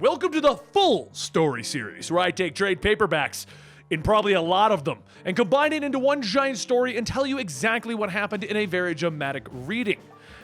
Welcome to the full story series, where I take trade paperbacks, in probably a lot of them, and combine it into one giant story and tell you exactly what happened in a very dramatic reading.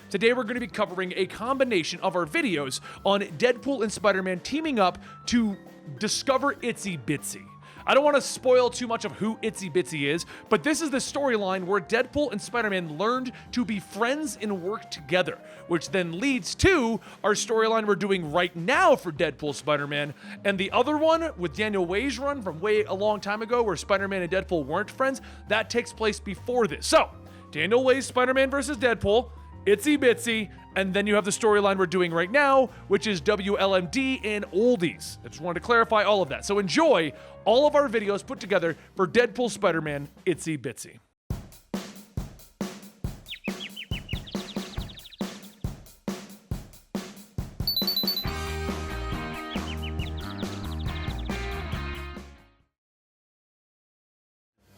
Today we're going to be covering a combination of our videos on Deadpool and Spider-Man teaming up to discover Isty Bitsy. I don't want to spoil too much of who Itsy Bitsy is, but this is the storyline where Deadpool and Spider-Man learned to be friends and work together, which then leads to our storyline we're doing right now for Deadpool Spider-Man, and the other one with Daniel Way's run from way a long time ago where Spider-Man and Deadpool weren't friends, that takes place before this. So, Daniel Way's Spider-Man versus Deadpool, Itsy Bitsy, and then you have the storyline we're doing right now, which is WLMD and Oldies. I just wanted to clarify all of that. So enjoy all of our videos put together for Deadpool Spider-Man Itsy Bitsy.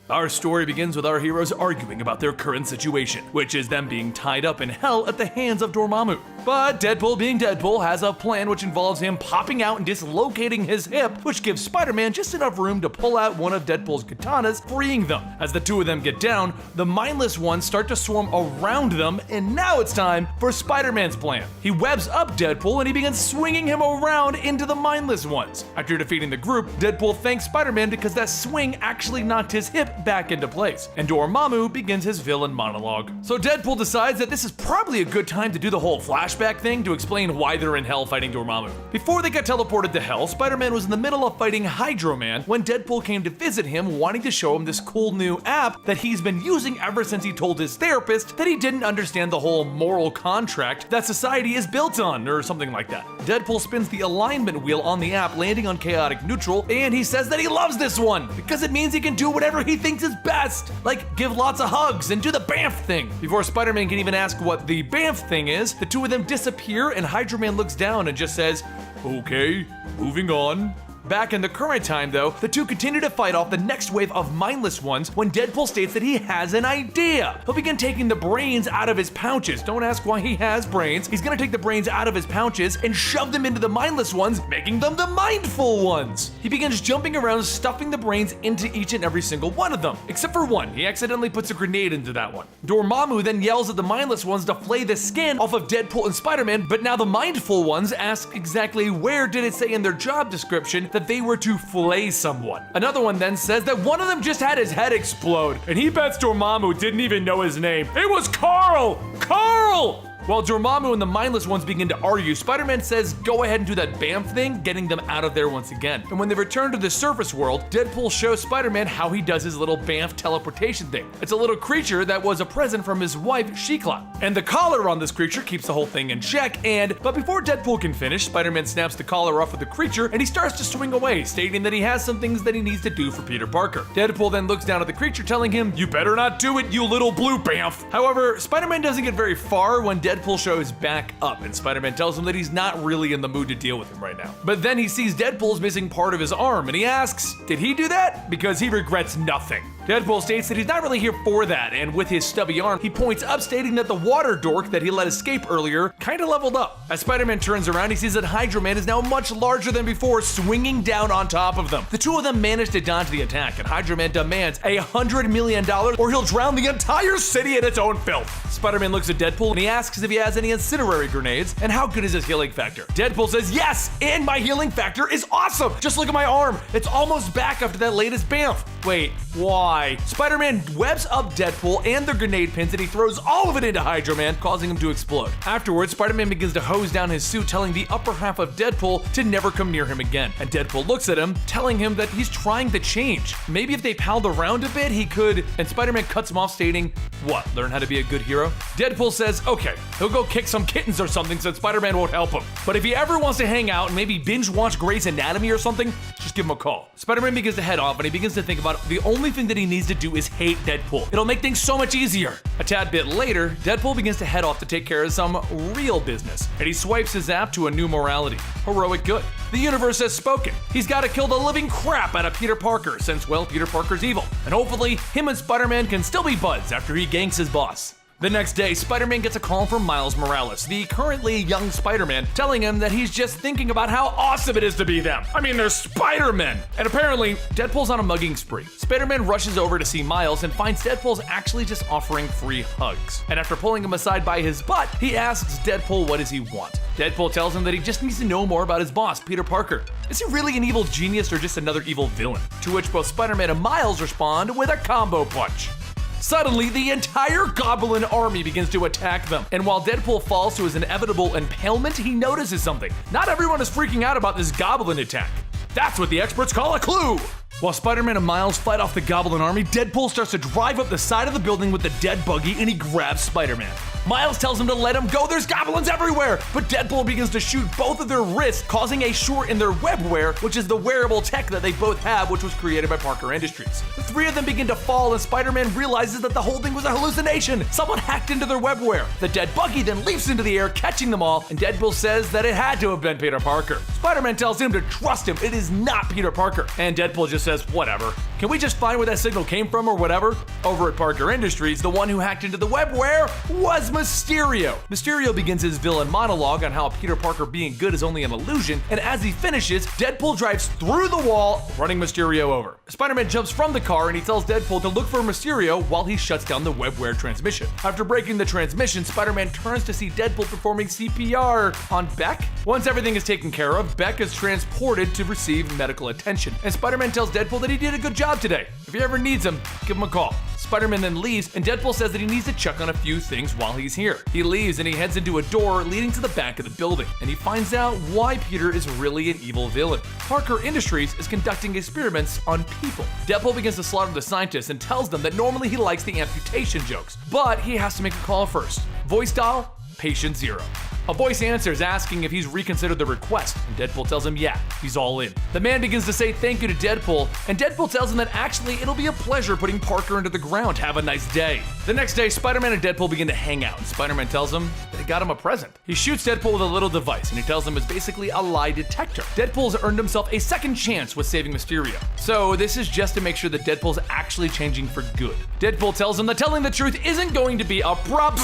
Our story begins with our heroes arguing about their current situation, which is them being tied up in hell at the hands of Dormammu. But Deadpool, being Deadpool, has a plan which involves him popping out and dislocating his hip, which gives Spider-Man just enough room to pull out one of Deadpool's katanas, freeing them. As the two of them get down, the mindless ones start to swarm around them, and now it's time for Spider-Man's plan. He webs up Deadpool and he begins swinging him around into the mindless ones. After defeating the group, Deadpool thanks Spider-Man because that swing actually knocked his hip back into place, and Dormammu begins his villain monologue. So Deadpool decides that this is probably a good time to do the whole flashback thing to explain why they're in hell fighting Dormammu. Before they got teleported to hell, Spider-Man was in the middle of fighting Hydro Man when Deadpool came to visit him, wanting to show him this cool new app that he's been using ever since he told his therapist that he didn't understand the whole moral contract that society is built on, or something like that. Deadpool spins the alignment wheel on the app, landing on chaotic neutral, and he says that he loves this one because it means he can do whatever he thinks is best, like give lots of hugs and do the BAMF thing. Before Spider-Man can even ask what the BAMF thing is, the two of them disappear and Hydro Man looks down and just says, "Okay, moving on." Back in the current time though, the two continue to fight off the next wave of mindless ones when Deadpool states that he has an idea. He'll begin taking the brains out of his pouches. Don't ask why he has brains. He's gonna take the brains out of his pouches and shove them into the mindless ones, making them the mindful ones. He begins jumping around, stuffing the brains into each and every single one of them, except for one. He accidentally puts a grenade into that one. Dormammu then yells at the mindless ones to flay the skin off of Deadpool and Spider-Man, but now the mindful ones ask exactly where did it say in their job description that they were to flay someone. Another one then says that one of them just had his head explode, and he bets Dormammu didn't even know his name. It was Carl! Carl! While Dormammu and the mindless ones begin to argue, Spider-Man says go ahead and do that BAMF thing, getting them out of there once again. And when they return to the surface world, Deadpool shows Spider-Man how he does his little BAMF teleportation thing. It's a little creature that was a present from his wife, Shikla. And the collar on this creature keeps the whole thing in check, but before Deadpool can finish, Spider-Man snaps the collar off of the creature and he starts to swing away, stating that he has some things that he needs to do for Peter Parker. Deadpool then looks down at the creature, telling him, "You better not do it, you little blue BAMF." However, Spider-Man doesn't get very far when Deadpool shows back up, and Spider-Man tells him that he's not really in the mood to deal with him right now. But then he sees Deadpool's missing part of his arm, and he asks, did he do that? Because he regrets nothing. Deadpool states that he's not really here for that, and with his stubby arm, he points up, stating that the water dork that he let escape earlier kinda leveled up. As Spider-Man turns around, he sees that Hydro Man is now much larger than before, swinging down on top of them. The two of them manage to dodge the attack, and Hydro Man demands $100 million or he'll drown the entire city in its own filth. Spider-Man looks at Deadpool and he asks if he has any incinerary grenades, and how good is his healing factor? Deadpool says, yes, and my healing factor is awesome! Just look at my arm, it's almost back after that latest BAMF. Wait, why? Spider-Man webs up Deadpool and the grenade pins and he throws all of it into Hydro Man, causing him to explode. Afterwards, Spider-Man begins to hose down his suit, telling the upper half of Deadpool to never come near him again. And Deadpool looks at him, telling him that he's trying to change. Maybe if they palled around a bit, he could, and Spider-Man cuts him off, stating, what, learn how to be a good hero? Deadpool says, okay, he'll go kick some kittens or something so Spider-Man won't help him. But if he ever wants to hang out and maybe binge watch Grey's Anatomy or something, just give him a call. Spider-Man begins to head off and he begins to think about the only thing that he needs to do is hate Deadpool. It'll make things so much easier. A tad bit later, Deadpool begins to head off to take care of some real business, and he swipes his app to a new morality: heroic good. The universe has spoken. He's got to kill the living crap out of Peter Parker, since, well, Peter Parker's evil. And hopefully, him and Spider-Man can still be buds after he ganks his boss. The next day, Spider-Man gets a call from Miles Morales, the currently young Spider-Man, telling him that he's just thinking about how awesome it is to be them. I mean, they're Spider-Men! And apparently, Deadpool's on a mugging spree. Spider-Man rushes over to see Miles and finds Deadpool's actually just offering free hugs. And after pulling him aside by his butt, he asks Deadpool what does he want. Deadpool tells him that he just needs to know more about his boss, Peter Parker. Is he really an evil genius or just another evil villain? To which both Spider-Man and Miles respond with a combo punch. Suddenly, the entire Goblin army begins to attack them, and while Deadpool falls to his inevitable impalement, he notices something. Not everyone is freaking out about this Goblin attack. That's what the experts call a clue! While Spider-Man and Miles fight off the Goblin army, Deadpool starts to drive up the side of the building with the dead buggy and he grabs Spider-Man. Miles tells him to let him go, there's goblins everywhere! But Deadpool begins to shoot both of their wrists, causing a short in their webware, which is the wearable tech that they both have, which was created by Parker Industries. The three of them begin to fall and Spider-Man realizes that the whole thing was a hallucination! Someone hacked into their webware. The dead buggy then leaps into the air, catching them all, and Deadpool says that it had to have been Peter Parker. Spider-Man tells him to trust him, it is not Peter Parker. And Deadpool just says, whatever. Can we just find where that signal came from or whatever? Over at Parker Industries, the one who hacked into the webware was Mysterio. Mysterio begins his villain monologue on how Peter Parker being good is only an illusion, and as he finishes, Deadpool drives through the wall, running Mysterio over. Spider-Man jumps from the car and he tells Deadpool to look for Mysterio while he shuts down the webware transmission. After breaking the transmission, Spider-Man turns to see Deadpool performing CPR on Beck. Once everything is taken care of, Beck is transported to receive medical attention, and Spider-Man tells Deadpool that he did a good job today. If he ever needs him, give him a call. Spider-Man then leaves, and Deadpool says that he needs to check on a few things while he's here. He leaves and he heads into a door leading to the back of the building, and he finds out why Peter is really an evil villain. Parker Industries is conducting experiments on people. Deadpool begins to slaughter the scientists and tells them that normally he likes the amputation jokes, but he has to make a call first. Voice dial, patient 0. A voice answers asking if he's reconsidered the request, and Deadpool tells him yeah, he's all in. The man begins to say thank you to Deadpool, and Deadpool tells him that actually it'll be a pleasure putting Parker into the ground. Have a nice day. The next day, Spider-Man and Deadpool begin to hang out, and Spider-Man tells him that he got him a present. He shoots Deadpool with a little device, and he tells him it's basically a lie detector. Deadpool's earned himself a second chance with saving Mysterio. So this is just to make sure that Deadpool's actually changing for good. Deadpool tells him that telling the truth isn't going to be a problem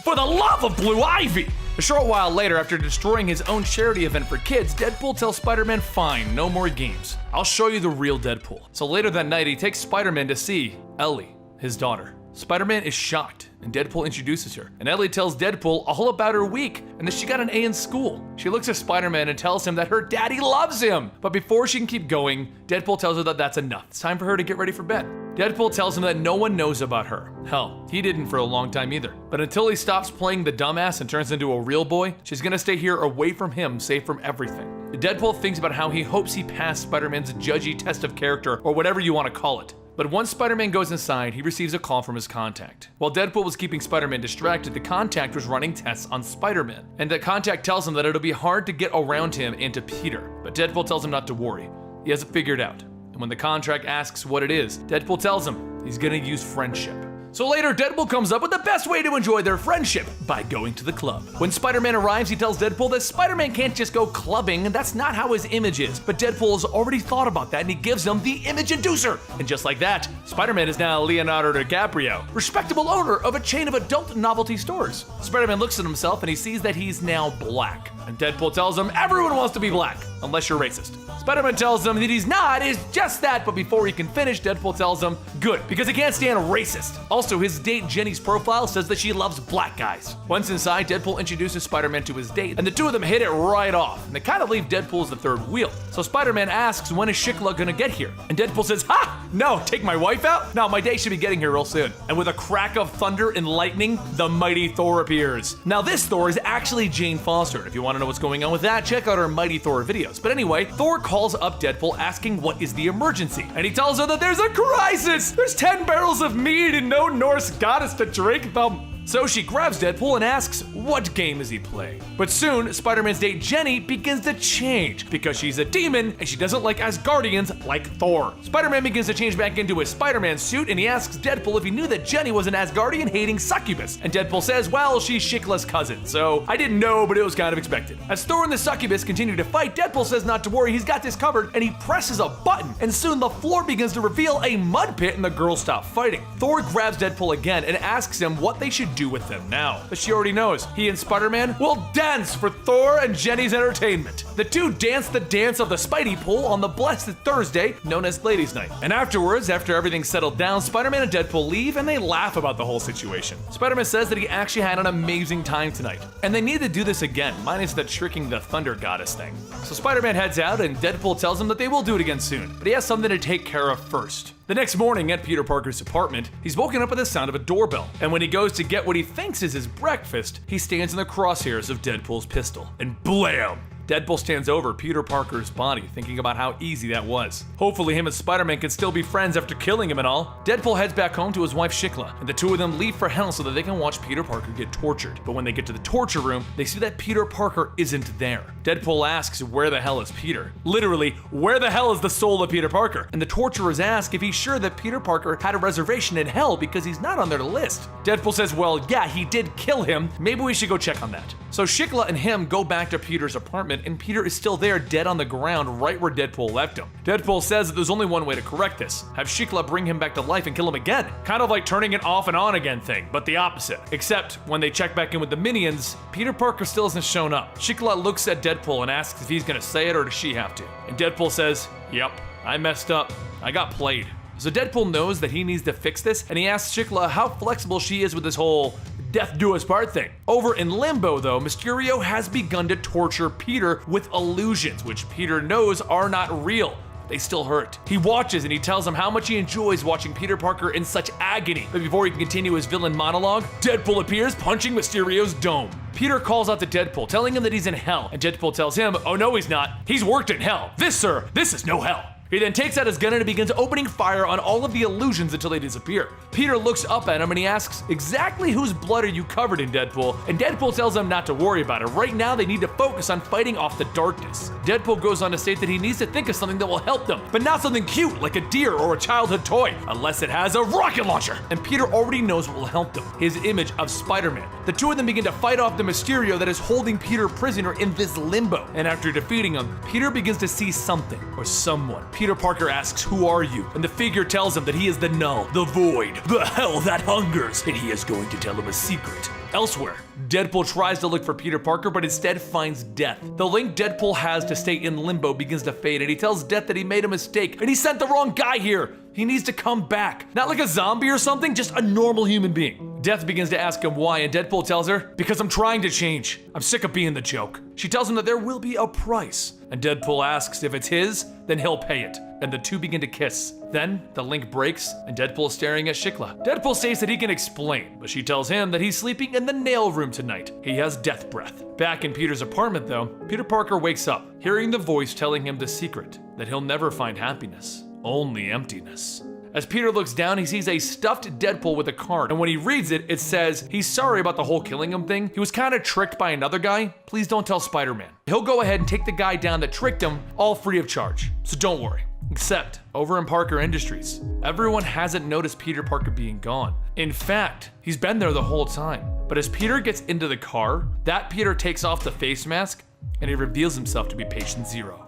for the love of Blue Ivy. A short while later, after destroying his own charity event for kids, Deadpool tells Spider-Man, fine, no more games. I'll show you the real Deadpool. So later that night, he takes Spider-Man to see Ellie, his daughter. Spider-Man is shocked, and Deadpool introduces her. And Ellie tells Deadpool all about her week, and that she got an A in school. She looks at Spider-Man and tells him that her daddy loves him. But before she can keep going, Deadpool tells her that that's enough. It's time for her to get ready for bed. Deadpool tells him that no one knows about her. Hell, he didn't for a long time either. But until he stops playing the dumbass and turns into a real boy, she's gonna stay here away from him, safe from everything. Deadpool thinks about how he hopes he passed Spider-Man's judgy test of character, or whatever you want to call it. But once Spider-Man goes inside, he receives a call from his contact. While Deadpool was keeping Spider-Man distracted, the contact was running tests on Spider-Man. And the contact tells him that it'll be hard to get around him and to Peter. But Deadpool tells him not to worry. He has it figured out. And when the contract asks what it is, Deadpool tells him he's gonna use friendship. So later, Deadpool comes up with the best way to enjoy their friendship, by going to the club. When Spider-Man arrives, he tells Deadpool that Spider-Man can't just go clubbing, and that's not how his image is. But Deadpool has already thought about that, and he gives him the image inducer. And just like that, Spider-Man is now Leonardo DiCaprio, respectable owner of a chain of adult novelty stores. Spider-Man looks at himself, and he sees that he's now black. And Deadpool tells him everyone wants to be black, unless you're racist. Spider-Man tells him that he's not, is just that, but before he can finish, Deadpool tells him, good, because he can't stand racist. Also, his date Jenny's profile says that she loves black guys. Once inside, Deadpool introduces Spider-Man to his date, and the two of them hit it right off, and they kind of leave Deadpool as the third wheel. So Spider-Man asks, when is Shikla gonna get here? And Deadpool says, ha! No, take my wife out? No, my date should be getting here real soon. And with a crack of thunder and lightning, the mighty Thor appears. Now this Thor is actually Jane Foster, and if you want to know what's going on with that, check out our Mighty Thor videos. But anyway, Thor calls up Deadpool asking what is the emergency, and he tells her that there's a crisis! There's 10 barrels of mead and no Norse goddess to drink them. So she grabs Deadpool and asks, what game is he playing? But soon, Spider-Man's date Jenny begins to change because she's a demon and she doesn't like Asgardians like Thor. Spider-Man begins to change back into his Spider-Man suit and he asks Deadpool if he knew that Jenny was an Asgardian-hating succubus. And Deadpool says, well, she's Shikla's cousin, so I didn't know, but it was kind of expected. As Thor and the succubus continue to fight, Deadpool says not to worry, he's got this covered, and he presses a button, and soon the floor begins to reveal a mud pit and the girls stop fighting. Thor grabs Deadpool again and asks him what they should do with them now. But she already knows. He and Spider-Man will dance for Thor and Jenny's entertainment. The two dance the dance of the Spidey pool on the blessed Thursday, known as Ladies' Night. And afterwards, after everything's settled down, Spider-Man and Deadpool leave and they laugh about the whole situation. Spider-Man says that he actually had an amazing time tonight, and they need to do this again, minus the tricking the Thunder Goddess thing. So Spider-Man heads out and Deadpool tells him that they will do it again soon, but he has something to take care of first. The next morning at Peter Parker's apartment, he's woken up with the sound of a doorbell, and when he goes to get what he thinks is his breakfast, he stands in the crosshairs of Deadpool's pistol, and blam! Deadpool stands over Peter Parker's body, thinking about how easy that was. Hopefully him and Spider-Man can still be friends after killing him and all. Deadpool heads back home to his wife Shikla, and the two of them leave for hell so that they can watch Peter Parker get tortured. But when they get to the torture room, they see that Peter Parker isn't there. Deadpool asks where the hell is Peter? Literally, where the hell is the soul of Peter Parker? And the torturers ask if he's sure that Peter Parker had a reservation in hell because he's not on their list. Deadpool says, well, yeah, he did kill him. Maybe we should go check on that. So Shikla and him go back to Peter's apartment, and Peter is still there dead on the ground right where Deadpool left him. Deadpool says that there's only one way to correct this. Have Shikla bring him back to life and kill him again. Kind of like turning it off and on again thing, but the opposite. Except when they check back in with the minions, Peter Parker still hasn't shown up. Shikla looks at Deadpool and asks if he's gonna say it or does she have to. And Deadpool says, yep, I messed up. I got played. So Deadpool knows that he needs to fix this, and he asks Shikla how flexible she is with this whole death do us part thing. Over in Limbo though, Mysterio has begun to torture Peter with illusions, which Peter knows are not real. They still hurt. He watches and he tells him how much he enjoys watching Peter Parker in such agony. But before he can continue his villain monologue, Deadpool appears punching Mysterio's dome. Peter calls out to Deadpool, telling him that he's in hell, and Deadpool tells him, oh no he's not, he's worked in hell. This, sir, this is no hell. He then takes out his gun and begins opening fire on all of the illusions until they disappear. Peter looks up at him and he asks, exactly whose blood are you covered in, Deadpool? And Deadpool tells him not to worry about it. Right now they need to focus on fighting off the darkness. Deadpool goes on to state that he needs to think of something that will help them, but not something cute like a deer or a childhood toy, unless it has a rocket launcher. And Peter already knows what will help them, his image of Spider-Man. The two of them begin to fight off the Mysterio that is holding Peter prisoner in this limbo. And after defeating him, Peter begins to see something or someone. Peter Parker asks, who are you? And the figure tells him that he is the Null, the Void, the hell that hungers, and he is going to tell him a secret. Elsewhere, Deadpool tries to look for Peter Parker, but instead finds Death. The link Deadpool has to stay in Limbo begins to fade, and he tells Death that he made a mistake, and he sent the wrong guy here. He needs to come back. Not like a zombie or something, just a normal human being. Death begins to ask him why, and Deadpool tells her, because I'm trying to change. I'm sick of being the joke. She tells him that there will be a price, and Deadpool asks if it's his, then he'll pay it. And the two begin to kiss. Then, the link breaks, and Deadpool is staring at Shikla. Deadpool says that he can explain, but she tells him that he's sleeping in the nail room tonight. He has death breath. Back in Peter's apartment though, Peter Parker wakes up, hearing the voice telling him the secret, that he'll never find happiness, only emptiness. As Peter looks down, he sees a stuffed Deadpool with a card, and when he reads it, it says, he's sorry about the whole killing him thing. He was kind of tricked by another guy. Please don't tell Spider-Man. He'll go ahead and take the guy down that tricked him, all free of charge. So don't worry. Except, over in Parker Industries, everyone hasn't noticed Peter Parker being gone. In fact, he's been there the whole time. But as Peter gets into the car, that Peter takes off the face mask, and he reveals himself to be Patient Zero.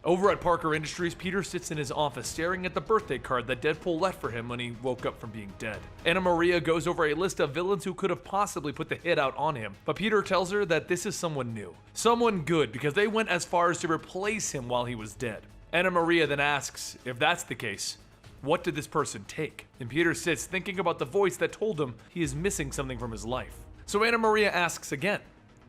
Over at Parker Industries, Peter sits in his office staring at the birthday card that Deadpool left for him when he woke up from being dead. Anna Maria goes over a list of villains who could have possibly put the hit out on him, but Peter tells her that this is someone new. Someone good, because they went as far as to replace him while he was dead. Anna Maria then asks, if that's the case, what did this person take? And Peter sits thinking about the voice that told him he is missing something from his life. So Anna Maria asks again,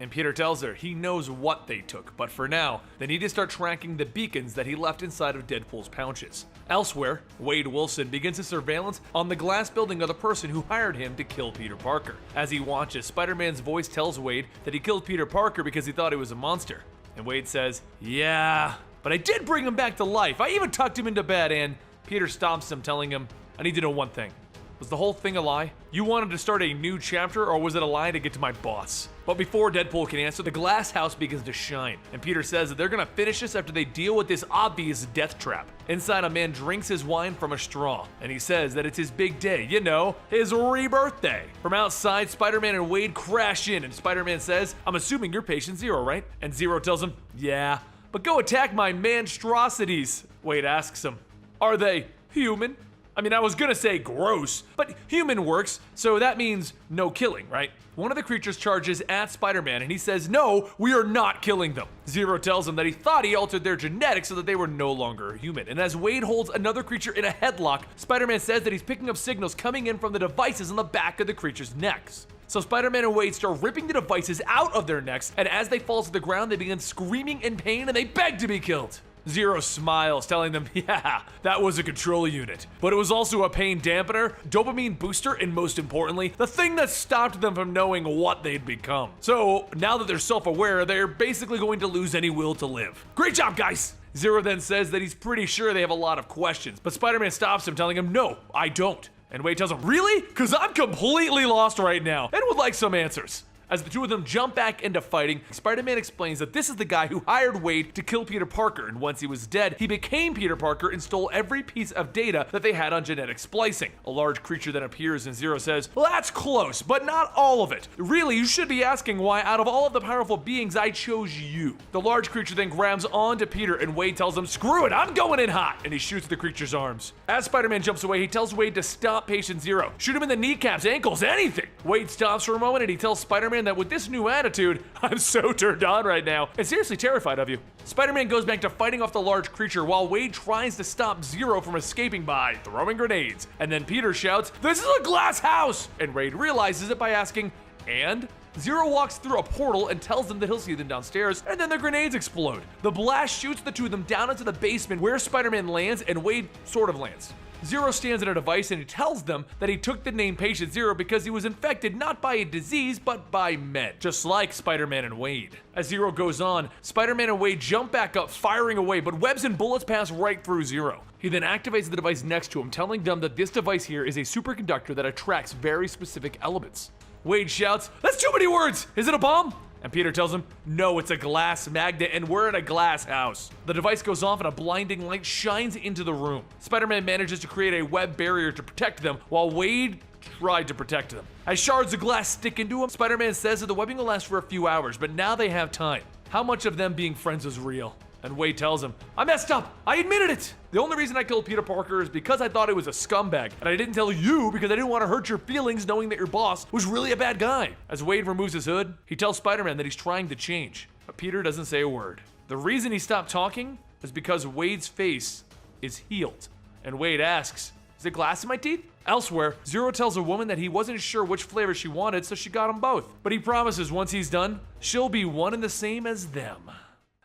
and Peter tells her he knows what they took, but for now, they need to start tracking the beacons that he left inside of Deadpool's pouches. Elsewhere, Wade Wilson begins his surveillance on the glass building of the person who hired him to kill Peter Parker. As he watches, Spider-Man's voice tells Wade that he killed Peter Parker because he thought he was a monster. And Wade says, yeah, but I did bring him back to life. I even tucked him into bed, and Peter stops him, telling him, I need to know one thing. Was the whole thing a lie? You wanted to start a new chapter, or was it a lie to get to my boss? But before Deadpool can answer, the glass house begins to shine, and Peter says that they're gonna finish this after they deal with this obvious death trap. Inside, a man drinks his wine from a straw, and he says that it's his big day, you know, his rebirthday. From outside, Spider-Man and Wade crash in, and Spider-Man says, "I'm assuming you're patient Zero, right?" And Zero tells him, "Yeah, but go attack my monstrosities." Wade asks him, "Are they human?" I mean, I was gonna say gross, but human works, so that means no killing, right? One of the creatures charges at Spider-Man and he says, "No, we are not killing them." Zero tells him that he thought he altered their genetics so that they were no longer human. And as Wade holds another creature in a headlock, Spider-Man says that he's picking up signals coming in from the devices on the back of the creature's necks. So Spider-Man and Wade start ripping the devices out of their necks, and as they fall to the ground, they begin screaming in pain and they beg to be killed. Zero smiles, telling them, "Yeah, that was a control unit. But it was also a pain dampener, dopamine booster, and most importantly, the thing that stopped them from knowing what they'd become." So now that they're self-aware, they're basically going to lose any will to live. Great job, guys! Zero then says that he's pretty sure they have a lot of questions, but Spider-Man stops him, telling him, "No, I don't." And Wade tells him, "Really? Because I'm completely lost right now and would like some answers." As the two of them jump back into fighting, Spider-Man explains that this is the guy who hired Wade to kill Peter Parker, and once he was dead, he became Peter Parker and stole every piece of data that they had on genetic splicing. A large creature then appears and Zero says, "Well, that's close, but not all of it. Really, you should be asking why out of all of the powerful beings, I chose you." The large creature then grabs onto Peter and Wade tells him, "Screw it, I'm going in hot," and he shoots the creature's arms. As Spider-Man jumps away, he tells Wade to stop Patient Zero. Shoot him in the kneecaps, ankles, anything. Wade stops for a moment and he tells Spider-Man that with this new attitude, "I'm so turned on right now and seriously terrified of you." Spider-Man goes back to fighting off the large creature while Wade tries to stop Zero from escaping by throwing grenades. And then Peter shouts, "This is a glass house!" And Wade realizes it by asking, "And?" Zero walks through a portal and tells them that he'll see them downstairs, and then the grenades explode. The blast shoots the two of them down into the basement where Spider-Man lands and Wade sort of lands. Zero stands at a device and he tells them that he took the name Patient Zero because he was infected not by a disease but by men, just like Spider-Man and Wade. As Zero goes on, Spider-Man and Wade jump back up, firing away, but webs and bullets pass right through Zero. He then activates the device next to him, telling them that this device here is a superconductor that attracts very specific elements. Wade shouts, "That's too many words! Is it a bomb?" And Peter tells him, "No, it's a glass magnet and we're in a glass house." The device goes off and a blinding light shines into the room. Spider-Man manages to create a web barrier to protect them while Wade tried to protect them. As shards of glass stick into him, Spider-Man says that the webbing will last for a few hours, but now they have time. How much of them being friends is real? And Wade tells him, "I messed up. I admitted it. The only reason I killed Peter Parker is because I thought he was a scumbag, and I didn't tell you because I didn't want to hurt your feelings knowing that your boss was really a bad guy." As Wade removes his hood, he tells Spider-Man that he's trying to change, but Peter doesn't say a word. The reason he stopped talking is because Wade's face is healed. And Wade asks, "Is there glass in my teeth?" Elsewhere, Zero tells a woman that he wasn't sure which flavor she wanted, so she got them both. But he promises once he's done, she'll be one and the same as them.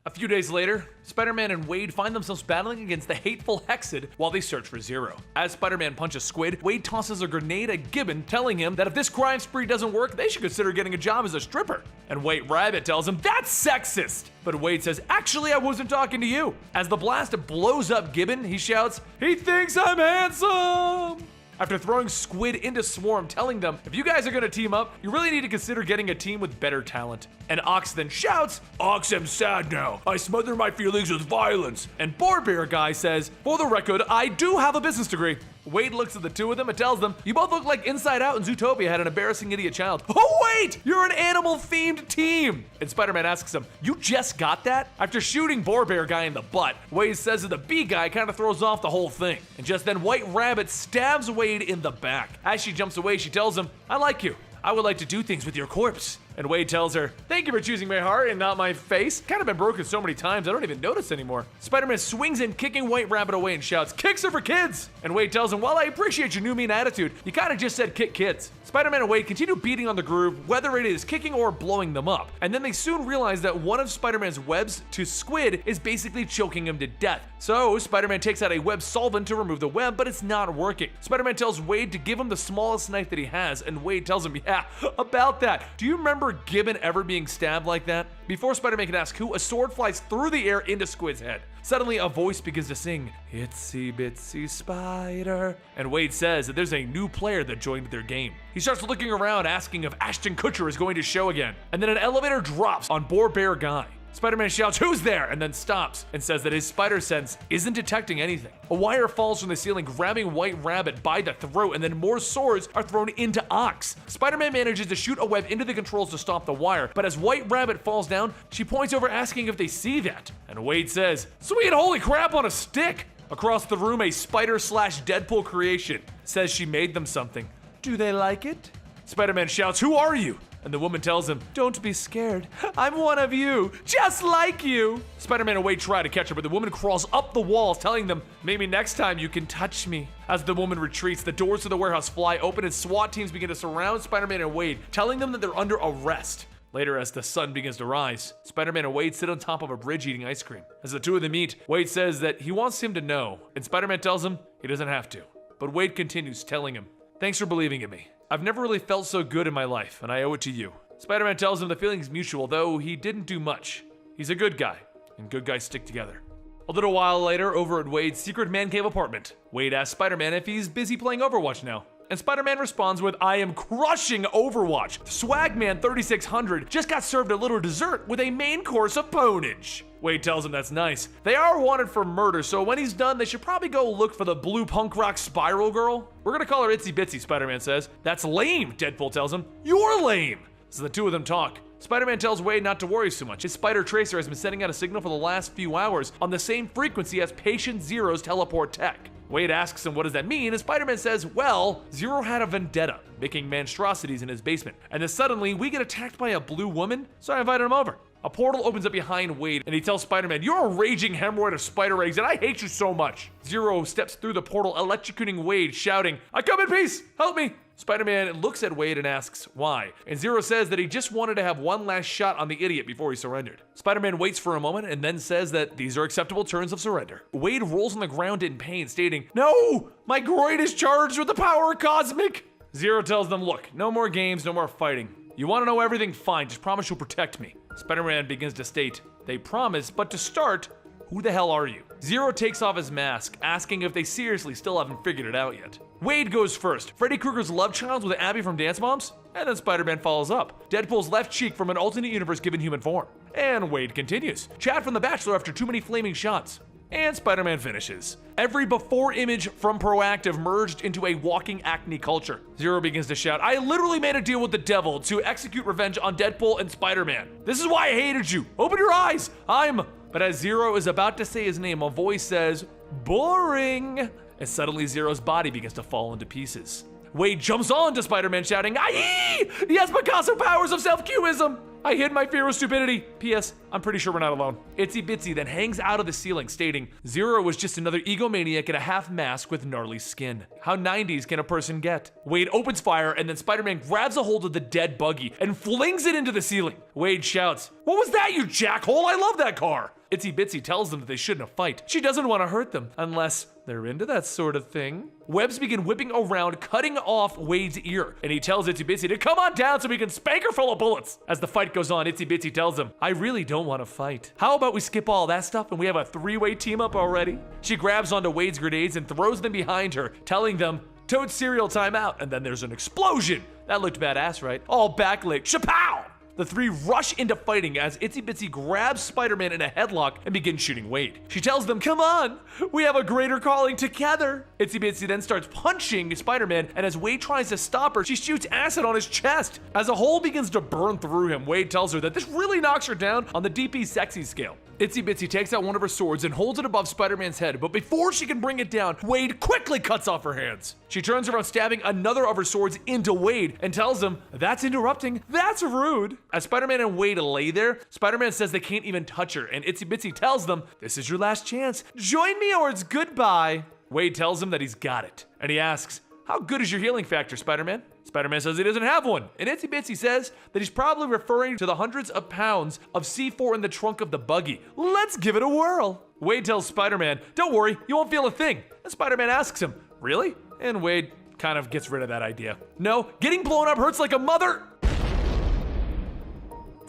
A few days later, Spider-Man and Wade find themselves battling against the hateful Hexid while they search for Zero. As Spider-Man punches Squid, Wade tosses a grenade at Gibbon, telling him that if this crime spree doesn't work, they should consider getting a job as a stripper. And White Rabbit tells him, "That's sexist!" But Wade says, "Actually, I wasn't talking to you." As the blast blows up Gibbon, he shouts, "He thinks I'm handsome!" After throwing Squid into Swarm, telling them, "If you guys are gonna team up, you really need to consider getting a team with better talent." And Ox then shouts, "Ox, I'm sad now. I smother my feelings with violence." And Boar Bear Guy says, "For the record, I do have a business degree." Wade looks at the two of them and tells them, "You both look like Inside Out and Zootopia had an embarrassing idiot child." "Oh wait, you're an animal-themed team!" And Spider-Man asks him, "You just got that?" After shooting Boar Bear Guy in the butt, Wade says that the bee guy kind of throws off the whole thing. And just then White Rabbit stabs Wade in the back. As she jumps away, she tells him, "I like you. I would like to do things with your corpse." And Wade tells her, "Thank you for choosing my heart and not my face. Kind of been broken so many times I don't even notice anymore." Spider-Man swings in, kicking White Rabbit away and shouts, "Kicks are for kids!" And Wade tells him, "While I appreciate your new mean attitude, you kind of just said kick kids." Spider-Man and Wade continue beating on the groove, whether it is kicking or blowing them up. And then they soon realize that one of Spider-Man's webs to Squid is basically choking him to death. So Spider-Man takes out a web solvent to remove the web, but it's not working. Spider-Man tells Wade to give him the smallest knife that he has, and Wade tells him, "Yeah, about that. Do you remember remember Gibbon ever being stabbed like that? Before Spider-Man can ask who, a sword flies through the air into Squid's head. Suddenly, a voice begins to sing, "Itsy Bitsy Spider," and Wade says that there's a new player that joined their game. He starts looking around, asking if Ashton Kutcher is going to show again, and then an elevator drops on Boar Bear Guy. Spider-Man shouts, "Who's there?" and then stops and says that his spider sense isn't detecting anything. A wire falls from the ceiling, grabbing White Rabbit by the throat, and then more swords are thrown into Ox. Spider-Man manages to shoot a web into the controls to stop the wire, but as White Rabbit falls down, she points over asking if they see that. And Wade says, "Sweet holy crap on a stick!" Across the room, a Spider/Deadpool creation says she made them something. "Do they like it?" Spider-Man shouts, "Who are you?" And the woman tells him, "Don't be scared. I'm one of you, just like you." Spider-Man and Wade try to catch her, but the woman crawls up the walls, telling them, "Maybe next time you can touch me." As the woman retreats, the doors to the warehouse fly open and SWAT teams begin to surround Spider-Man and Wade, telling them that they're under arrest. Later, as the sun begins to rise, Spider-Man and Wade sit on top of a bridge eating ice cream. As the two of them meet, Wade says that he wants him to know, and Spider-Man tells him he doesn't have to. But Wade continues, telling him, "Thanks for believing in me. I've never really felt so good in my life, and I owe it to you." Spider-Man tells him the feeling's mutual, though he didn't do much. He's a good guy, and good guys stick together. A little while later, over at Wade's secret man cave apartment, Wade asks Spider-Man if he's busy playing Overwatch now. And Spider-Man responds with, "I am crushing Overwatch. Swagman 3600 just got served a little dessert with a main course of ponage." Wade tells him that's nice. They are wanted for murder, so when he's done, they should probably go look for the blue punk rock spiral girl. "We're gonna call her Itsy Bitsy," Spider-Man says. "That's lame," Deadpool tells him. "You're lame." So the two of them talk. Spider-Man tells Wade not to worry so much. His spider tracer has been sending out a signal for the last few hours on the same frequency as Patient Zero's teleport tech. Wade asks him what does that mean, and Spider-Man says, well, Zero had a vendetta, making monstrosities in his basement. And then suddenly, we get attacked by a blue woman, so I invited him over. A portal opens up behind Wade, and he tells Spider-Man, "You're a raging hemorrhoid of spider eggs, and I hate you so much." Zero steps through the portal, electrocuting Wade, shouting, "I come in peace! Help me!" Spider-Man looks at Wade and asks why, and Zero says that he just wanted to have one last shot on the idiot before he surrendered. Spider-Man waits for a moment and then says that these are acceptable terms of surrender. Wade rolls on the ground in pain, stating, "No! My groin is charged with the power cosmic!" Zero tells them, "Look, no more games, no more fighting. You want to know everything? Fine, just promise you'll protect me." Spider-Man begins to state, "They promise, but to start, who the hell are you?" Zero takes off his mask, asking if they seriously still haven't figured it out yet. Wade goes first, Freddy Krueger's love child with Abby from Dance Moms, and then Spider-Man follows up, Deadpool's left cheek from an alternate universe given human form. And Wade continues, Chad from The Bachelor after too many flaming shots. And Spider-Man finishes. Every before image from Proactive merged into a walking acne culture. Zero begins to shout, "I literally made a deal with the devil to execute revenge on Deadpool and Spider-Man. This is why I hated you. Open your eyes. But as Zero is about to say his name, a voice says, "Boring." And suddenly Zero's body begins to fall into pieces. Wade jumps on to Spider-Man shouting, "Aye! He has Picasso powers of self-cubism! I hid my fear of stupidity. P.S. I'm pretty sure we're not alone." Itsy Bitsy then hangs out of the ceiling, stating, "Zero was just another egomaniac in a half mask with gnarly skin. How 90s can a person get?" Wade opens fire, and then Spider-Man grabs a hold of the dead buggy and flings it into the ceiling. Wade shouts, "What was that, you jackhole? I love that car." Itsy Bitsy tells them that they shouldn't fight. She doesn't want to hurt them, unless they're into that sort of thing. Webs begin whipping around, cutting off Wade's ear, and he tells Itsy Bitsy to come on down so we can spank her full of bullets. As the fight goes on, Itsy Bitsy tells him, "I really don't want to fight. How about we skip all that stuff and we have a three-way team up already?" She grabs onto Wade's grenades and throws them behind her, telling them, "Toad cereal timeout," and then there's an explosion. That looked badass, right? All backlit. Chapow! The three rush into fighting as Itsy Bitsy grabs Spider-Man in a headlock and begins shooting Wade. She tells them, "Come on, we have a greater calling together." Itsy Bitsy then starts punching Spider-Man, and as Wade tries to stop her, she shoots acid on his chest. As a hole begins to burn through him, Wade tells her that this really knocks her down on the DP sexy scale. Itsy Bitsy takes out one of her swords and holds it above Spider-Man's head, but before she can bring it down, Wade quickly cuts off her hands. She turns around, stabbing another of her swords into Wade and tells him, "That's interrupting. That's rude." As Spider-Man and Wade lay there, Spider-Man says they can't even touch her, and Itsy Bitsy tells them, "This is your last chance. Join me or it's goodbye." Wade tells him that he's got it, and he asks, "How good is your healing factor, Spider-Man?" Spider-Man says he doesn't have one, and Itsy Bitsy says that he's probably referring to the hundreds of pounds of C4 in the trunk of the buggy. Let's give it a whirl. Wade tells Spider-Man, "Don't worry, you won't feel a thing." And Spider-Man asks him, "Really?" And Wade kind of gets rid of that idea. "No, getting blown up hurts like a mother."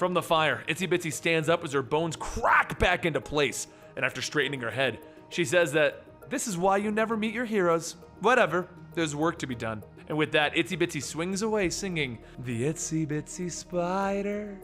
From the fire, Itsy Bitsy stands up as her bones crack back into place, and after straightening her head, she says that this is why you never meet your heroes. Whatever, there's work to be done. And with that, Itsy Bitsy swings away singing, "The Itsy Bitsy Spider."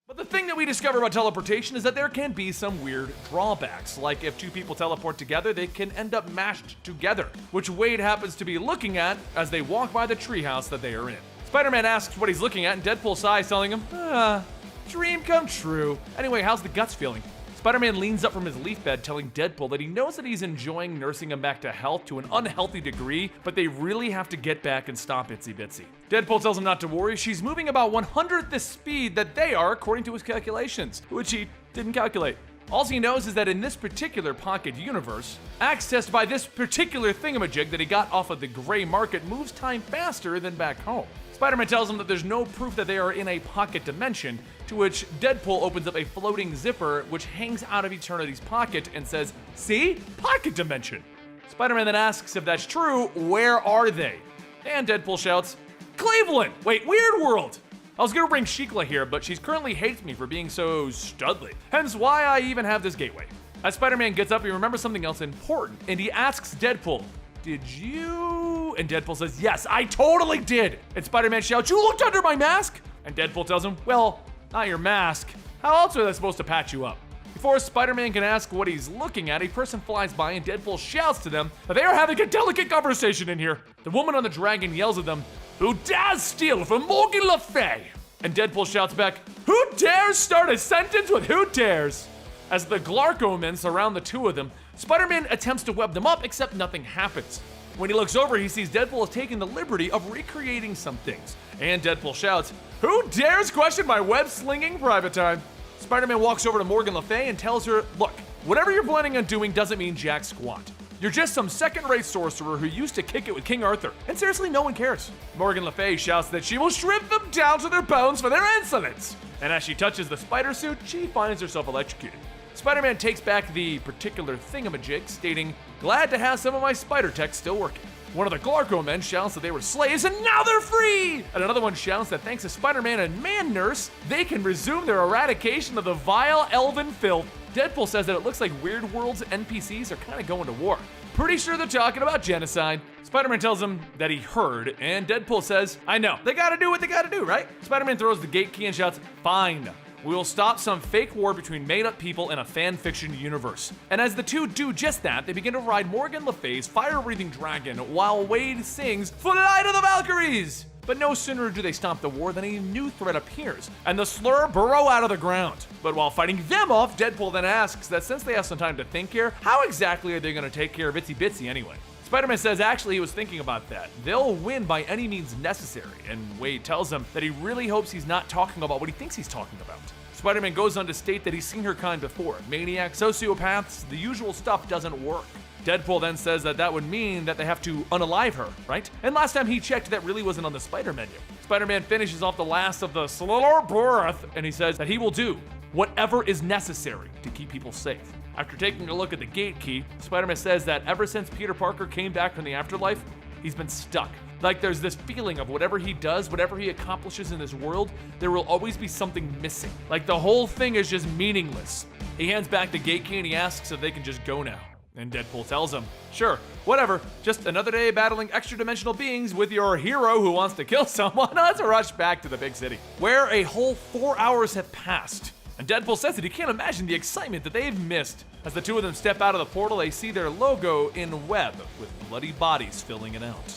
But the thing that we discover about teleportation is that there can be some weird drawbacks. Like if two people teleport together, they can end up mashed together, which Wade happens to be looking at as they walk by the treehouse that they are in. Spider-Man asks what he's looking at, and Deadpool sighs, telling him, dream come true. Anyway, how's the guts feeling? Spider-Man leans up from his leaf bed, telling Deadpool that he knows that he's enjoying nursing him back to health to an unhealthy degree, but they really have to get back and stop Itsy Bitsy. Deadpool tells him not to worry, she's moving about 100th the speed that they are according to his calculations, which he didn't calculate. All he knows is that in this particular pocket universe, accessed by this particular thingamajig that he got off of the gray market moves time faster than back home. Spider-Man tells him that there's no proof that they are in a pocket dimension, to which Deadpool opens up a floating zipper which hangs out of Eternity's pocket and says, "See? Pocket dimension." Spider-Man then asks if that's true, where are they? And Deadpool shouts, "Cleveland! Wait, Weird World!" I was gonna bring Shikla here, but she's currently hates me for being so studly, hence why I even have this gateway. As Spider-Man gets up, he remembers something else important, and he asks Deadpool, "Did you?" And Deadpool says, "Yes, I totally did." And Spider-Man shouts, "You looked under my mask?" And Deadpool tells him, "Well, not your mask. How else are they supposed to patch you up?" Before Spider-Man can ask what he's looking at, a person flies by and Deadpool shouts to them that they are having a delicate conversation in here. The woman on the dragon yells at them, "Who dares steal from Morgan Le Fay?" And Deadpool shouts back, "Who dares start a sentence with who dares?" As the Glarko-men surround the two of them, Spider-Man attempts to web them up, except nothing happens. When he looks over, he sees Deadpool has taken the liberty of recreating some things. And Deadpool shouts, "Who dares question my web-slinging private time?" Spider-Man walks over to Morgan Le Fay and tells her, "Look, whatever you're planning on doing doesn't mean jack squat. You're just some second-rate sorcerer who used to kick it with King Arthur, and seriously, no one cares." Morgan Le Fay shouts that she will strip them down to their bones for their insolence. And as she touches the spider suit, she finds herself electrocuted. Spider-Man takes back the particular thingamajig, stating, "Glad to have some of my spider tech still working." One of the Glarko men shouts that they were slaves and now they're free! And another one shouts that thanks to Spider-Man and Man-Nurse, they can resume their eradication of the vile elven filth. Deadpool says that it looks like Weird World's NPCs are kind of going to war. Pretty sure they're talking about genocide. Spider-Man tells him that he heard, and Deadpool says, "I know, they gotta do what they gotta do, right?" Spider-Man throws the gate key and shouts, "Fine. We will stop some fake war between made-up people in a fan-fiction universe." And as the two do just that, they begin to ride Morgan Le Fay's fire-breathing dragon while Wade sings, "Flight of the Valkyries!" But no sooner do they stop the war than a new threat appears, and the slur burrow out of the ground. But while fighting them off, Deadpool then asks that since they have some time to think here, how exactly are they going to take care of Itsy Bitsy anyway? Spider-Man says actually he was thinking about that. They'll win by any means necessary, and Wade tells him that he really hopes he's not talking about what he thinks he's talking about. Spider-Man goes on to state that he's seen her kind before. Maniacs, sociopaths, the usual stuff doesn't work. Deadpool then says that that would mean that they have to unalive her, right? And last time he checked, that really wasn't on the spider menu. Spider-Man finishes off the last of the slower breath, and he says that he will do whatever is necessary to keep people safe. After taking a look at the gate key, Spider-Man says that ever since Peter Parker came back from the afterlife, he's been stuck. Like there's this feeling of whatever he does, whatever he accomplishes in this world, there will always be something missing. Like the whole thing is just meaningless. He hands back the gate key and he asks if they can just go now. And Deadpool tells him, "Sure, whatever, just another day battling extra-dimensional beings with your hero who wants to kill someone. Let's rush back to the big city." Where a whole 4 hours have passed. And Deadpool says that he can't imagine the excitement that they've missed. As the two of them step out of the portal, they see their logo in web, with bloody bodies filling it out.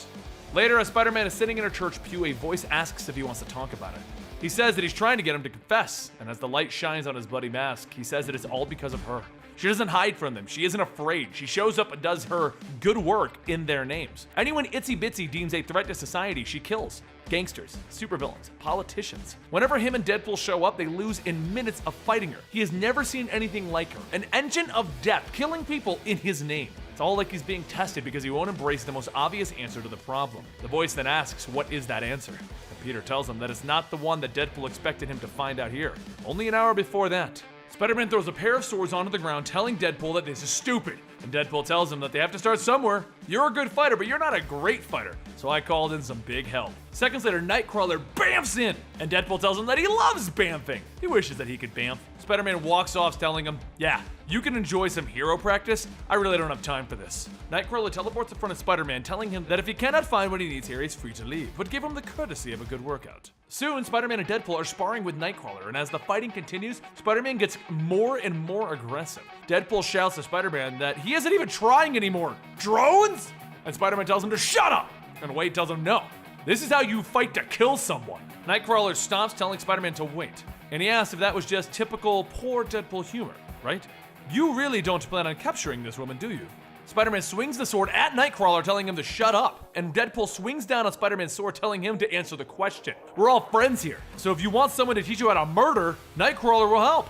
Later, as Spider-Man is sitting in a church pew, a voice asks if he wants to talk about it. He says that he's trying to get him to confess, and as the light shines on his bloody mask, he says that it's all because of her. She doesn't hide from them. She isn't afraid. She shows up and does her good work in their names. Anyone Itsy Bitsy deems a threat to society, she kills. Gangsters, supervillains, politicians. Whenever him and Deadpool show up, they lose in minutes of fighting her. He has never seen anything like her. An engine of death, killing people in his name. It's all like he's being tested because he won't embrace the most obvious answer to the problem. The voice then asks, what is that answer? And Peter tells him that it's not the one that Deadpool expected him to find out here. Only an hour before that. Spider-Man throws a pair of swords onto the ground, telling Deadpool that this is stupid. And Deadpool tells him that they have to start somewhere. You're a good fighter, but you're not a great fighter. So I called in some big help. Seconds later, Nightcrawler bamfs in, and Deadpool tells him that he loves bamfing. He wishes that he could bamf. Spider-Man walks off telling him, yeah, you can enjoy some hero practice. I really don't have time for this. Nightcrawler teleports in front of Spider-Man, telling him that if he cannot find what he needs here, he's free to leave, but give him the courtesy of a good workout. Soon, Spider-Man and Deadpool are sparring with Nightcrawler, and as the fighting continues, Spider-Man gets more and more aggressive. Deadpool shouts to Spider-Man that he isn't even trying anymore. Drones? And Spider-Man tells him to shut up, and Wade tells him no. This is how you fight to kill someone. Nightcrawler stops telling Spider-Man to wait, and he asks if that was just typical poor Deadpool humor, right? You really don't plan on capturing this woman, do you? Spider-Man swings the sword at Nightcrawler, telling him to shut up, and Deadpool swings down on Spider-Man's sword, telling him to answer the question. We're all friends here, so if you want someone to teach you how to murder, Nightcrawler will help.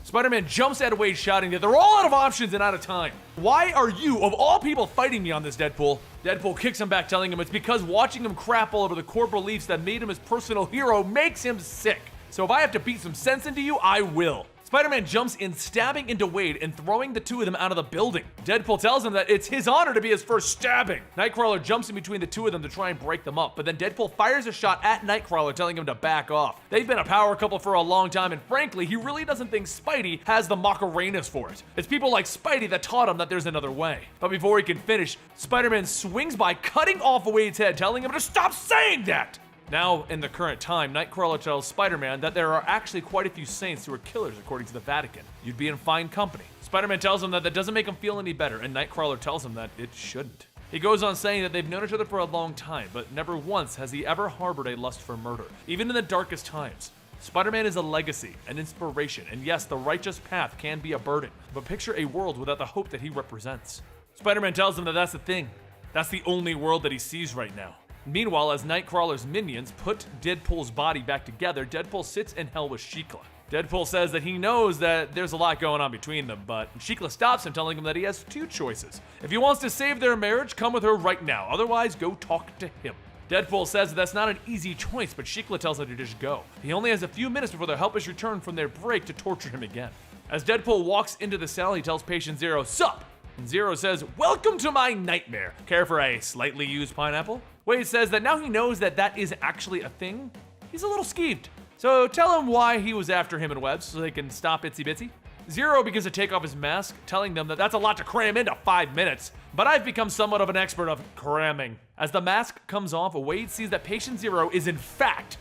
Spider-Man jumps at Wade, shouting that they're all out of options and out of time. Why are you, of all people, fighting me on this, Deadpool? Deadpool kicks him back, telling him it's because watching him crap all over the core beliefs that made him his personal hero makes him sick. So if I have to beat some sense into you, I will. Spider-Man jumps in, stabbing into Wade and throwing the two of them out of the building. Deadpool tells him that it's his honor to be his first stabbing. Nightcrawler jumps in between the two of them to try and break them up, but then Deadpool fires a shot at Nightcrawler, telling him to back off. They've been a power couple for a long time, and frankly, he really doesn't think Spidey has the Macarenas for it. It's people like Spidey that taught him that there's another way. But before he can finish, Spider-Man swings by, cutting off Wade's head, telling him to stop saying that! Now, in the current time, Nightcrawler tells Spider-Man that there are actually quite a few saints who are killers according to the Vatican. You'd be in fine company. Spider-Man tells him that that doesn't make him feel any better, and Nightcrawler tells him that it shouldn't. He goes on saying that they've known each other for a long time, but never once has he ever harbored a lust for murder, even in the darkest times. Spider-Man is a legacy, an inspiration, and yes, the righteous path can be a burden, but picture a world without the hope that he represents. Spider-Man tells him that that's the thing. That's the only world that he sees right now. Meanwhile, as Nightcrawler's minions put Deadpool's body back together, Deadpool sits in hell with Shikla. Deadpool says that he knows that there's a lot going on between them, but Shikla stops him, telling him that he has two choices. If he wants to save their marriage, come with her right now, otherwise go talk to him. Deadpool says that that's not an easy choice, but Shikla tells him to just go. He only has a few minutes before the helpers return from their break to torture him again. As Deadpool walks into the cell, he tells patient Zero, "Sup?" And Zero says, "Welcome to my nightmare. Care for a slightly used pineapple?" Wade says that now he knows that that is actually a thing. He's a little skeeved. So tell him why he was after him and Webb so they can stop Itsy Bitsy. Zero begins to take off his mask, telling them that that's a lot to cram into 5 minutes. But I've become somewhat of an expert of cramming. As the mask comes off, Wade sees that patient Zero is in fact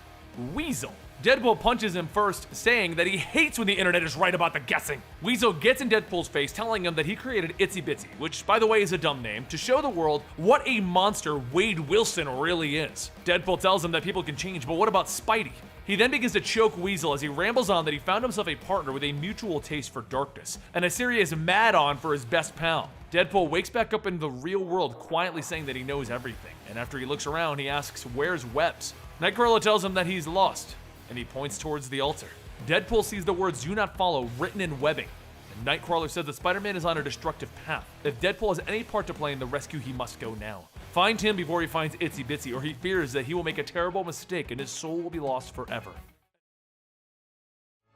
Weasel. Deadpool punches him first, saying that he hates when the internet is right about the guessing. Weasel gets in Deadpool's face, telling him that he created Itsy Bitsy, which by the way is a dumb name, to show the world what a monster Wade Wilson really is. Deadpool tells him that people can change, but what about Spidey? He then begins to choke Weasel as he rambles on that he found himself a partner with a mutual taste for darkness, and a serious mad-on for his best pal. Deadpool wakes back up in the real world, quietly saying that he knows everything, and after he looks around, he asks, "Where's Webbs?" Nightcrawler tells him that he's lost, and he points towards the altar. Deadpool sees the words "Do not follow" written in webbing, and Nightcrawler says that Spider-Man is on a destructive path. If Deadpool has any part to play in the rescue, he must go now. Find him before he finds Itsy Bitsy, or he fears that he will make a terrible mistake and his soul will be lost forever.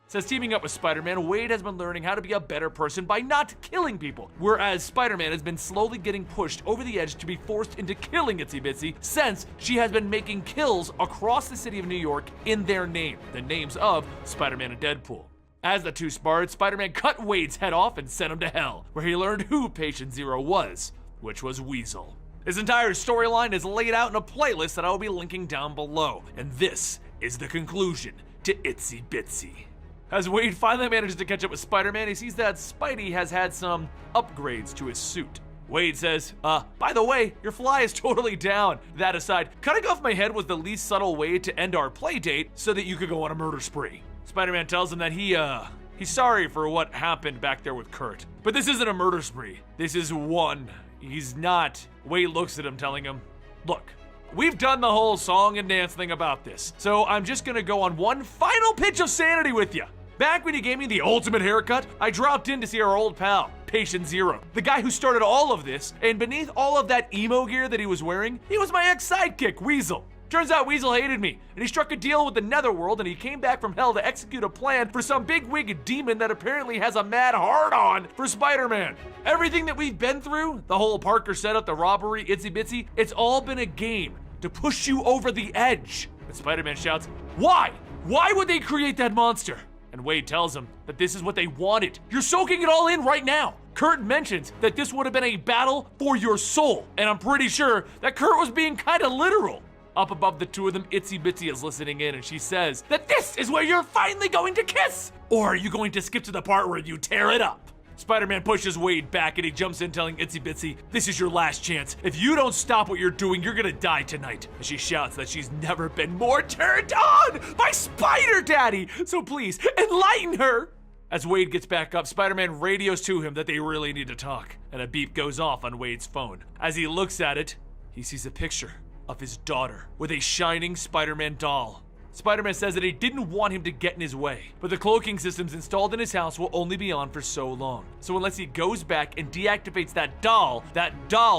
Says teaming up with Spider-Man, Wade has been learning how to be a better person by not killing people, whereas Spider-Man has been slowly getting pushed over the edge to be forced into killing Itsy Bitsy since she has been making kills across the city of New York in their name, the names of Spider-Man and Deadpool. As the two sparred, Spider-Man cut Wade's head off and sent him to hell, where he learned who Patient Zero was, which was Weasel. His entire storyline is laid out in a playlist that I will be linking down below, and this is the conclusion to Itsy Bitsy. As Wade finally manages to catch up with Spider-Man, he sees that Spidey has had some upgrades to his suit. Wade says, by the way, your fly is totally down. That aside, cutting off my head was the least subtle way to end our play date so that you could go on a murder spree. Spider-Man tells him that he's sorry for what happened back there with Kurt. But this isn't a murder spree. This is one. He's not. Wade looks at him, telling him, "Look, we've done the whole song and dance thing about this, so I'm just gonna go on one final pitch of sanity with you. Back when you gave me the ultimate haircut, I dropped in to see our old pal, Patient Zero, the guy who started all of this, and beneath all of that emo gear that he was wearing, he was my ex-sidekick, Weasel. Turns out Weasel hated me, and he struck a deal with the Netherworld, and he came back from hell to execute a plan for some big-wigged demon that apparently has a mad hard-on for Spider-Man. Everything that we've been through, the whole Parker setup, the robbery, Itsy Bitsy, it's all been a game to push you over the edge. And Spider-Man shouts, "Why? Why would they create that monster?" And Wade tells him that this is what they wanted. You're soaking it all in right now. Kurt mentions that this would have been a battle for your soul, and I'm pretty sure that Kurt was being kind of literal. Up above the two of them, Itsy Bitsy is listening in, and she says that this is where you're finally going to kiss! Or are you going to skip to the part where you tear it up? Spider-Man pushes Wade back and he jumps in telling Itsy Bitsy, "This is your last chance. If you don't stop what you're doing, you're gonna die tonight." And she shouts that she's never been more turned on by Spider Daddy, so please, enlighten her! As Wade gets back up, Spider-Man radios to him that they really need to talk, and a beep goes off on Wade's phone. As he looks at it, he sees a picture of his daughter with a shining Spider-Man doll. Spider-Man says that he didn't want him to get in his way, but the cloaking systems installed in his house will only be on for so long. So unless he goes back and deactivates that doll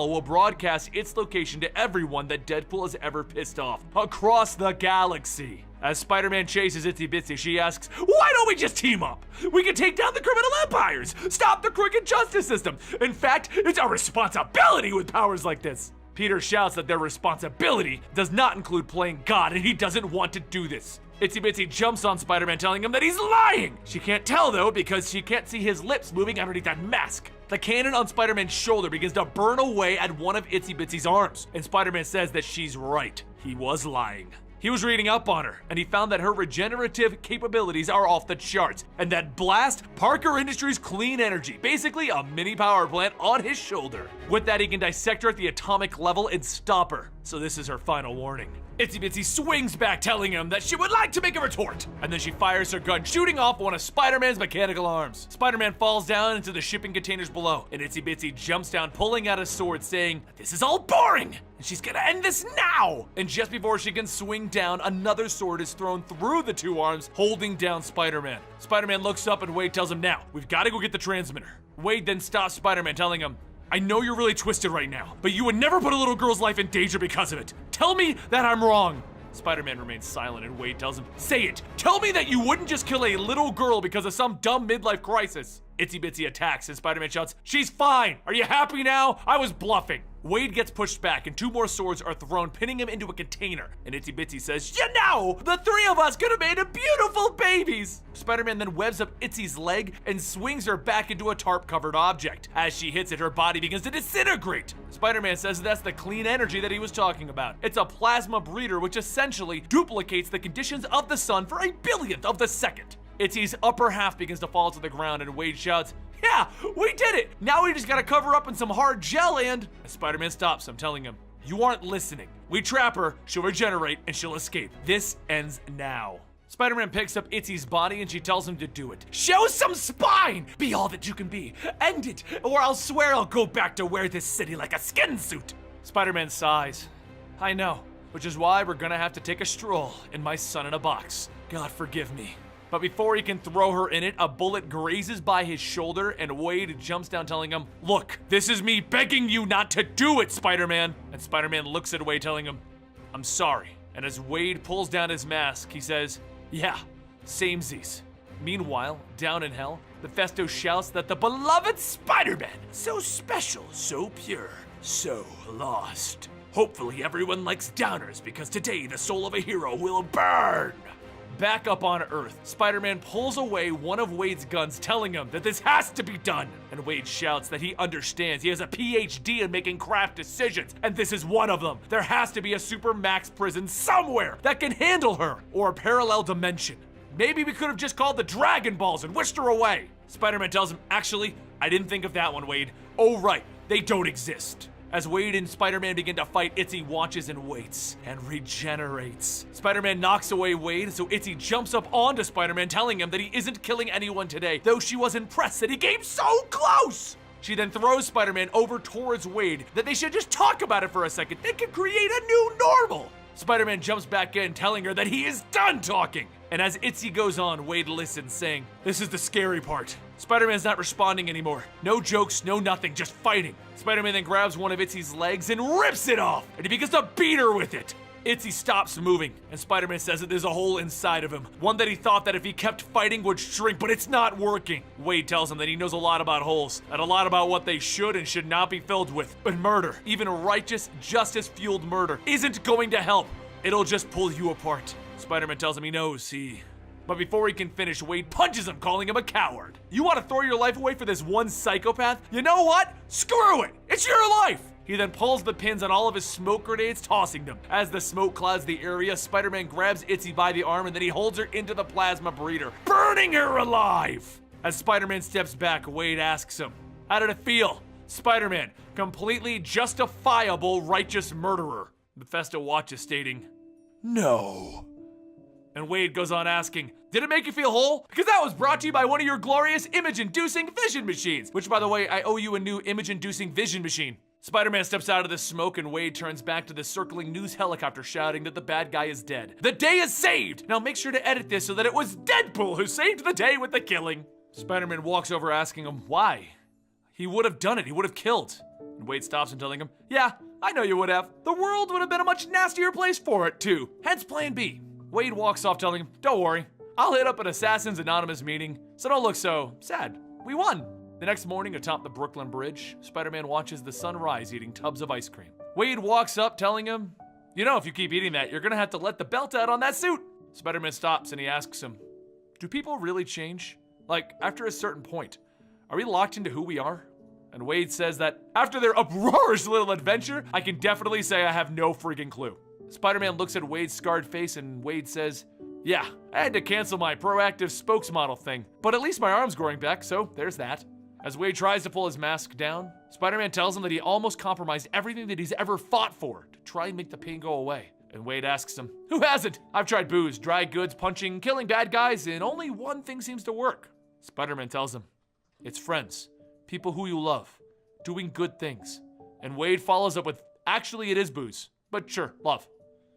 will broadcast its location to everyone that Deadpool has ever pissed off across the galaxy. As Spider-Man chases Itsy Bitsy, she asks, "Why don't we just team up? We can take down the criminal empires, stop the crooked justice system. In fact, it's our responsibility with powers like this." Peter shouts that their responsibility does not include playing God, and he doesn't want to do this. Itsy Bitsy jumps on Spider-Man, telling him that he's lying! She can't tell, though, because she can't see his lips moving underneath that mask. The cannon on Spider-Man's shoulder begins to burn away at one of Itsy Bitsy's arms, and Spider-Man says that she's right. He was lying. He was reading up on her, and he found that her regenerative capabilities are off the charts, and that blast Parker Industries clean energy, basically a mini power plant on his shoulder. With that, he can dissect her at the atomic level and stop her. So this is her final warning. Itsy Bitsy swings back, telling him that she would like to make a retort, and then she fires her gun, shooting off one of Spider-Man's mechanical arms. Spider-Man falls down into the shipping containers below, and Itsy Bitsy jumps down, pulling out a sword, saying, "This is all boring, and she's gonna end this now!" And just before she can swing down, another sword is thrown through the two arms, holding down Spider-Man. Spider-Man looks up, and Wade tells him, "Now, we've gotta go get the transmitter." Wade then stops Spider-Man, telling him, "I know you're really twisted right now, but you would never put a little girl's life in danger because of it. Tell me that I'm wrong." Spider-Man remains silent, and Wade tells him, "Say it! Tell me that you wouldn't just kill a little girl because of some dumb midlife crisis." Itsy Bitsy attacks, and Spider-Man shouts, "She's fine! Are you happy now? I was bluffing!" Wade gets pushed back, and two more swords are thrown, pinning him into a container. And Itsy Bitsy says, "You know, the three of us could have made a beautiful babies!" Spider-Man then webs up Itzy's leg and swings her back into a tarp-covered object. As she hits it, her body begins to disintegrate. Spider-Man says that's the clean energy that he was talking about. It's a plasma breeder, which essentially duplicates the conditions of the sun for a billionth of the second. Itzy's upper half begins to fall to the ground, and Wade shouts, "Yeah, we did it! Now we just gotta cover up in some hard gel and..." Spider-Man stops him, telling him, "You aren't listening. We trap her, she'll regenerate, and she'll escape. This ends now." Spider-Man picks up Itzy's body, and she tells him to do it. "Show some spine! Be all that you can be! End it, or I'll swear I'll go back to wear this city like a skin suit!" Spider-Man sighs. "I know, which is why we're gonna have to take a stroll in my son in a box. God forgive me." But before he can throw her in it, a bullet grazes by his shoulder, and Wade jumps down, telling him, "Look, this is me begging you not to do it, Spider-Man." And Spider-Man looks at Wade, telling him, "I'm sorry." And as Wade pulls down his mask, he says, "Yeah, samesies." Meanwhile, down in hell, Mephisto shouts that the beloved Spider-Man, so special, so pure, so lost. Hopefully everyone likes downers, because today the soul of a hero will burn. Back up on Earth, Spider-Man pulls away one of Wade's guns, telling him that this has to be done. And Wade shouts that he understands. He has a PhD in making craft decisions, and this is one of them. There has to be a super max prison somewhere that can handle her, or a parallel dimension. Maybe we could have just called the Dragon Balls and wished her away. Spider-Man tells him, "Actually, I didn't think of that one, Wade. Oh right, they don't exist." As Wade and Spider-Man begin to fight, Itsy watches and waits, and regenerates. Spider-Man knocks away Wade, so Itsy jumps up onto Spider-Man, telling him that he isn't killing anyone today, though she was impressed that he came so close! She then throws Spider-Man over towards Wade, that they should just talk about it for a second. They could create a new normal! Spider-Man jumps back in, telling her that he is done talking. And as Itsy goes on, Wade listens, saying, "This is the scary part. Spider-Man's not responding anymore. No jokes, no nothing, just fighting." Spider-Man then grabs one of Itzy's legs and rips it off, and he begins to beat her with it. Itsy stops moving, and Spider-Man says that there's a hole inside of him. One that he thought that if he kept fighting would shrink, but it's not working. Wade tells him that he knows a lot about holes, and a lot about what they should and should not be filled with. But murder, even righteous, justice-fueled murder, isn't going to help. It'll just pull you apart. Spider-Man tells him he knows, But before he can finish, Wade punches him, calling him a coward. You want to throw your life away for this one psychopath? You know what? Screw it! It's your life! He then pulls the pins on all of his smoke grenades, tossing them. As the smoke clouds the area, Spider-Man grabs Itsy by the arm and then he holds her into the plasma breeder, burning her alive! As Spider-Man steps back, Wade asks him, how did it feel? Spider-Man, completely justifiable righteous murderer. Mephisto watches, stating, no. And Wade goes on asking, did it make you feel whole? Because that was brought to you by one of your glorious image-inducing vision machines. Which, by the way, I owe you a new image-inducing vision machine. Spider-Man steps out of the smoke and Wade turns back to the circling news helicopter shouting that the bad guy is dead. The day is saved! Now make sure to edit this so that it was Deadpool who saved the day with the killing. Spider-Man walks over asking him why. He would have done it, he would have killed. And Wade stops him telling him, yeah, I know you would have. The world would have been a much nastier place for it too. Hence plan B. Wade walks off telling him, don't worry, I'll hit up an Assassin's Anonymous meeting, so don't look so sad. We won. The next morning, atop the Brooklyn Bridge, Spider-Man watches the sun rise eating tubs of ice cream. Wade walks up telling him, you know, if you keep eating that, you're gonna have to let the belt out on that suit. Spider-Man stops and he asks him, do people really change? Like, after a certain point, are we locked into who we are? And Wade says that after their uproarious little adventure, I can definitely say I have no freaking clue. Spider-Man looks at Wade's scarred face and Wade says, yeah, I had to cancel my proactive spokesmodel thing, but at least my arm's growing back, so there's that. As Wade tries to pull his mask down, Spider-Man tells him that he almost compromised everything that he's ever fought for to try and make the pain go away. And Wade asks him, who hasn't? I've tried booze, dry goods, punching, killing bad guys, and only one thing seems to work. Spider-Man tells him, it's friends, people who you love, doing good things. And Wade follows up with, actually it is booze, but sure, love.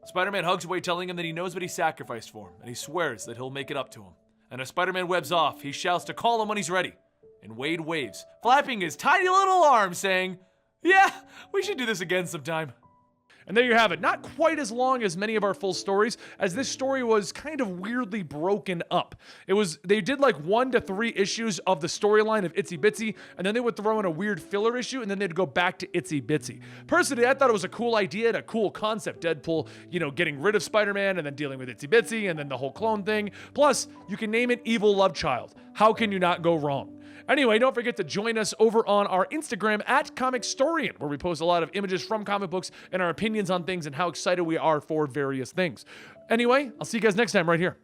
Spider-Man hugs Wade telling him that he knows what he sacrificed for him, and he swears that he'll make it up to him. And as Spider-Man webs off, he shouts to call him when he's ready. And Wade waves, flapping his tiny little arm, saying, yeah, we should do this again sometime. And there you have it. Not quite as long as many of our full stories, as this story was kind of weirdly broken up. They did like 1 to 3 issues of the storyline of Itsy Bitsy, and then they would throw in a weird filler issue, and then they'd go back to Itsy Bitsy. Personally, I thought it was a cool idea and a cool concept. Deadpool, getting rid of Spider-Man and then dealing with Itsy Bitsy and then the whole clone thing. Plus, you can name it Evil Love Child. How can you not go wrong? Anyway, don't forget to join us over on our Instagram at Comicstorian, where we post a lot of images from comic books and our opinions on things and how excited we are for various things. Anyway, I'll see you guys next time right here.